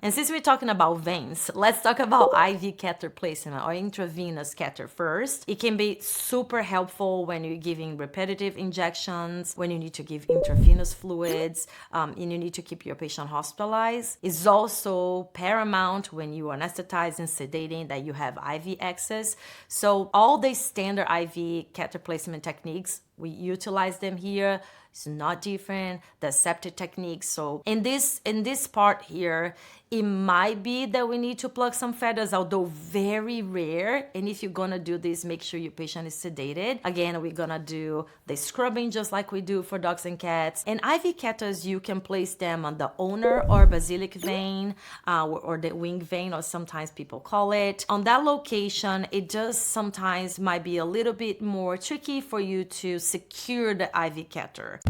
And since we're talking about veins, let's talk about IV catheter placement or intravenous catheter first. It can be super helpful when you're giving repetitive injections, when you need to give intravenous fluids, and you need to keep your patient hospitalized. It's also paramount when you are anesthetizing, sedating, that you have IV access. So all the standard IV catheter placement techniques, we utilize them here. It's not different. The aseptic techniques. So in this part here, it might be that we need to plug some feathers, although very rare. And if you're gonna do this, make sure your patient is sedated. Again, we're gonna do the scrubbing just like we do for dogs and cats. And IV catheters, you can place them on the ulnar or basilic vein, or the wing vein, or sometimes people call it. On that location, it just sometimes might be a little bit more tricky for you to secure the IV catheter.